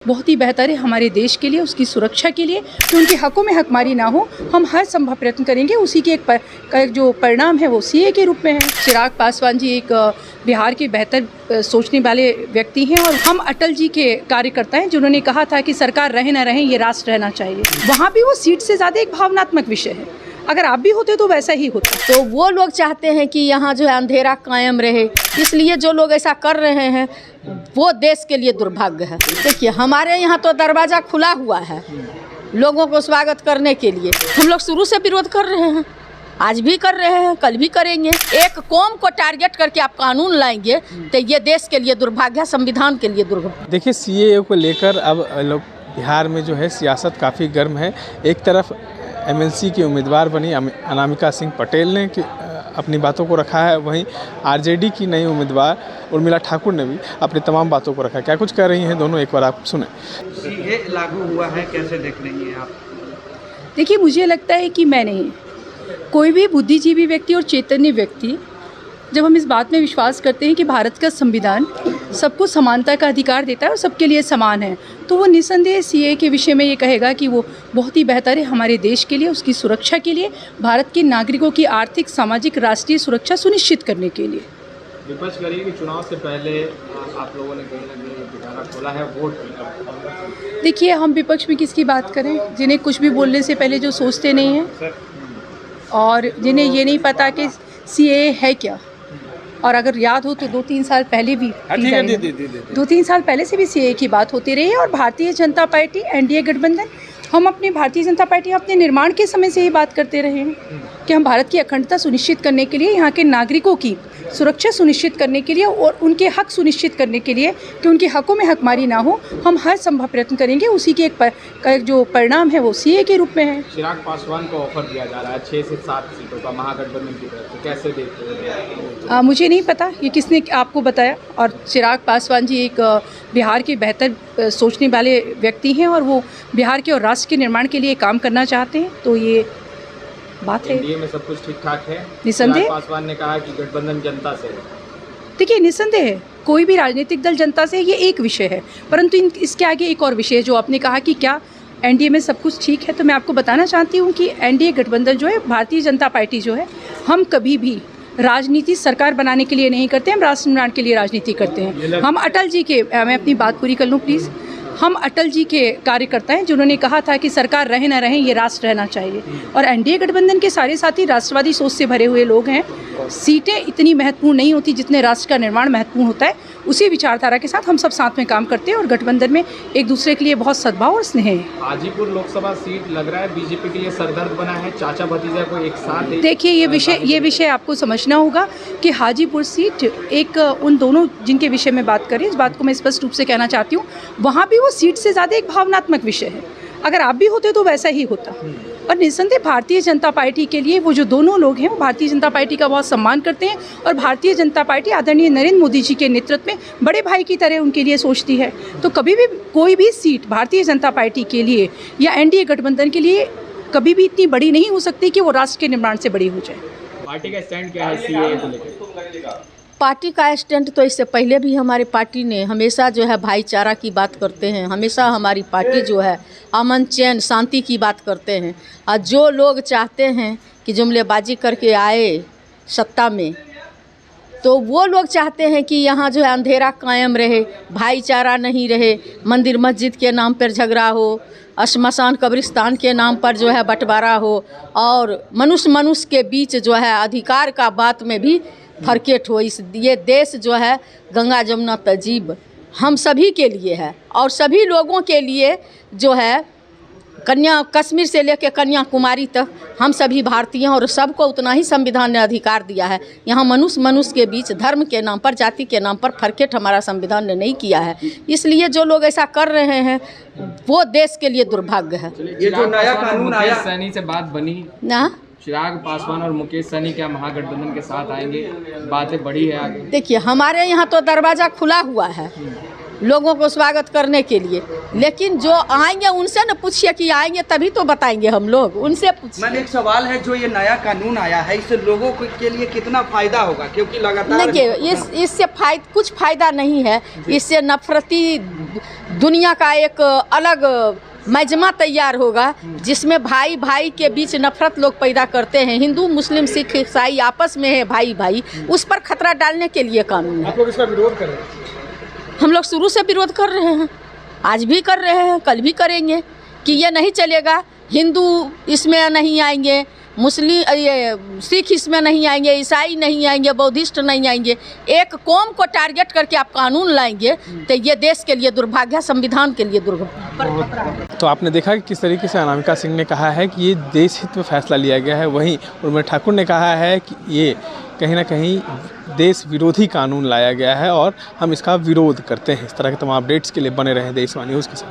बहुत ही बेहतर है हमारे देश के लिए, उसकी सुरक्षा के लिए, कि उनके हकों में हकमारी ना हो। हम हर संभव प्रयत्न करेंगे। उसी के एक जो परिणाम है वो सीए के रूप में है। चिराग पासवान जी एक बिहार के बेहतर सोचने वाले व्यक्ति हैं और हम अटल जी के कार्यकर्ता हैं, जिन्होंने कहा था कि सरकार रहे ना रहे, ये राष्ट्र रहना चाहिए। वहाँ भी वो सीट से ज़्यादा एक भावनात्मक विषय है। अगर आप भी होते तो वैसा ही होता। तो वो लोग चाहते हैं कि यहाँ जो है अंधेरा कायम रहे, इसलिए जो लोग ऐसा कर रहे हैं वो देश के लिए दुर्भाग्य है। देखिए, हमारे यहाँ तो दरवाज़ा खुला हुआ है लोगों को स्वागत करने के लिए। हम लोग शुरू से विरोध कर रहे हैं, आज भी कर रहे हैं, कल भी करेंगे। एक कौम को टारगेट करके आप कानून लाएंगे तो ये देश के लिए दुर्भाग्य है, संविधान के लिए दुर्भाग्य। देखिए, सीएए को लेकर अब लोग बिहार में जो है सियासत काफ़ी गर्म है। एक तरफ एमएलसी की उम्मीदवार बनी अनामिका सिंह पटेल ने अपनी बातों को रखा है, वहीं आरजेडी की नई उम्मीदवार उर्मिला ठाकुर ने भी अपनी तमाम बातों को रखा है। क्या कुछ कर रही हैं दोनों, एक बार आप सुने। सीए लागू हुआ है, कैसे देख रही हैं आप? देखिए, मुझे लगता है कि मैं नहीं, कोई भी बुद्धिजीवी व्यक्ति और चैतन्य व्यक्ति, जब हम इस बात में विश्वास करते हैं कि भारत का संविधान सबको समानता का अधिकार देता है और सबके लिए समान है, तो वो निसंदेह सीए के विषय में ये कहेगा कि वो बहुत ही बेहतर है हमारे देश के लिए, उसकी सुरक्षा के लिए, भारत के नागरिकों की आर्थिक, सामाजिक, राष्ट्रीय सुरक्षा सुनिश्चित करने के लिए। विपक्ष करिए कि चुनाव से पहले आप लोगों ने कहीं ना कहीं पिटारा खोला है वोट। देखिए, हम विपक्ष में किसकी बात करें, जिन्हें कुछ भी बोलने से पहले जो सोचते नहीं हैं और जिन्हें ये नहीं पता कि सीए है क्या। और अगर याद हो तो 2-3 साल पहले भी 2-3 साल पहले से भी सीए की बात होती रही है। और भारतीय जनता पार्टी, एनडीए गठबंधन, हम अपने भारतीय जनता पार्टी अपने निर्माण के समय से ही बात करते रहे हैं कि हम भारत की अखंडता सुनिश्चित करने के लिए, यहाँ के नागरिकों की सुरक्षा सुनिश्चित करने के लिए और उनके हक सुनिश्चित करने के लिए कि उनके हकों में हकमारी ना हो, हम हर संभव प्रयत्न करेंगे। उसी के एक जो परिणाम है वो सीए के रूप में है। चिराग पासवान को ऑफर दिया जा रहा है 6 से 7 सीटों का महागठबंधन की तरफ से, कैसे देखते हैं? मुझे नहीं पता ये किसने आपको बताया। और चिराग पासवान जी एक बिहार के बेहतर सोचने वाले व्यक्ति हैं और वो बिहार के और राष्ट्र के निर्माण के लिए काम करना चाहते हैं, तो ये बात है। एनडीए में सब कुछ ठीक ठाक है, निसंदेह। पासवान ने कहा कि गठबंधन जनता से है। देखिए, निसंदेह है, कोई भी राजनीतिक दल जनता से, ये एक विषय है, परंतु इसके आगे एक और विषय है। जो आपने कहा कि क्या एनडीए में सब कुछ ठीक है, तो मैं आपको बताना चाहती हूँ कि एनडीए गठबंधन जो है, भारतीय जनता पार्टी जो है, हम कभी भी राजनीति सरकार बनाने के लिए नहीं करते, हम राष्ट्र निर्माण के लिए राजनीति करते हैं। हम अटल जी के, मैं अपनी बात पूरी कर लूँ प्लीज़, हम अटल जी के कार्यकर्ता हैं, जिन्होंने कहा था कि सरकार रहे ना रहे, ये राष्ट्र रहना चाहिए। और एनडीए गठबंधन के सारे साथी राष्ट्रवादी सोच से भरे हुए लोग हैं। सीटें इतनी महत्वपूर्ण नहीं होती जितने राष्ट्र का निर्माण महत्वपूर्ण होता है। उसी विचारधारा के साथ हम सब साथ में काम करते हैं और गठबंधन में एक दूसरे के लिए बहुत सद्भाव और स्नेह है। हाजीपुर लोकसभा सीट लग रहा है बीजेपी के लिए सरदर्द बना है, चाचा भतीजा को एक साथ। देखिए, ये विषय आपको समझना होगा कि हाजीपुर सीट एक उन दोनों जिनके विषय में बात करें, इस बात को मैं स्पष्ट रूप से कहना चाहती हूँ, वहाँ भी वो सीट से ज़्यादा एक भावनात्मक विषय है। अगर आप भी होते तो वैसा ही होता। और निसंदेह भारतीय जनता पार्टी के लिए वो जो दोनों लोग हैं, वो भारतीय जनता पार्टी का बहुत सम्मान करते हैं और भारतीय जनता पार्टी आदरणीय नरेंद्र मोदी जी के नेतृत्व में बड़े भाई की तरह उनके लिए सोचती है। तो कभी भी कोई भी सीट भारतीय जनता पार्टी के लिए या एनडीए गठबंधन के लिए कभी भी इतनी बड़ी नहीं हो सकती कि वो राष्ट्र के निर्माण से बड़ी हो जाए। पार्टी का स्टैंड क्या है सीए को लेकर? पार्टी का स्टैंड तो इससे पहले भी हमारी पार्टी ने हमेशा जो है भाईचारा की बात करते हैं। हमेशा हमारी पार्टी जो है अमन, चैन, शांति की बात करते हैं। और जो लोग चाहते हैं कि जुमलेबाजी करके आए सत्ता में, तो वो लोग चाहते हैं कि यहाँ जो है अंधेरा कायम रहे, भाईचारा नहीं रहे, मंदिर मस्जिद के नाम पर झगड़ा हो, श्मशान कब्रिस्तान के नाम पर जो है बंटवारा हो, और मनुष्य के बीच जो है अधिकार का बात में भी फरकेट हो। ये देश जो है गंगा जमुना तहजीब हम सभी के लिए है और सभी लोगों के लिए जो है, कश्मीर से लेकर कन्याकुमारी तक हम सभी भारतीय हैं और सबको उतना ही संविधान ने अधिकार दिया है। यहाँ मनुष्य के बीच धर्म के नाम पर, जाति के नाम पर फरकेट हमारा संविधान ने नहीं किया है। इसलिए जो लोग ऐसा कर रहे हैं वो देश के लिए दुर्भाग्य है। ये जो नया कानून आया, सैनी से बात बनी ना, चिराग पासवान और मुकेश सहनी क्या महागठबंधन के साथ आएंगे? बातें बड़ी है आगे। देखिए, हमारे यहाँ तो दरवाज़ा खुला हुआ है लोगों को स्वागत करने के लिए। लेकिन जो आएंगे उनसे न पूछिए कि आएंगे तभी तो बताएंगे हम लोग, उनसे पूछिए। मैंने एक सवाल है, जो ये नया कानून आया है इससे लोगों के लिए कितना फायदा होगा, क्योंकि लगातार देखिए इससे कुछ फायदा नहीं है। इससे नफरती दुनिया का एक अलग मजमा तैयार होगा, जिसमें भाई भाई के बीच नफरत लोग पैदा करते हैं। हिंदू मुस्लिम सिख ईसाई आपस में है भाई भाई, उस पर खतरा डालने के लिए कानून है। आप लोग इसका विरोध करें? हम लोग शुरू से विरोध कर रहे हैं, आज भी कर रहे हैं, कल भी करेंगे कि ये नहीं चलेगा। हिंदू इसमें नहीं आएंगे, मुस्लिम ये सिख इसमें नहीं आएंगे, ईसाई नहीं आएंगे, बौद्धिस्ट नहीं आएंगे। एक कौम को टारगेट करके आप कानून लाएंगे तो ये देश के लिए दुर्भाग्य, संविधान के लिए दुर्भाग्य। तो आपने देखा कि किस तरीके से अनामिका सिंह ने कहा है कि ये देश हित में फैसला लिया गया है। वहीं उर्मिला ठाकुर ने कहा है कि ये कहीं ना कहीं देश विरोधी कानून लाया गया है और हम इसका विरोध करते हैं। इस तरह के तमाम अपडेट्स के लिए बने रहें देशवाणी न्यूज़ के साथ।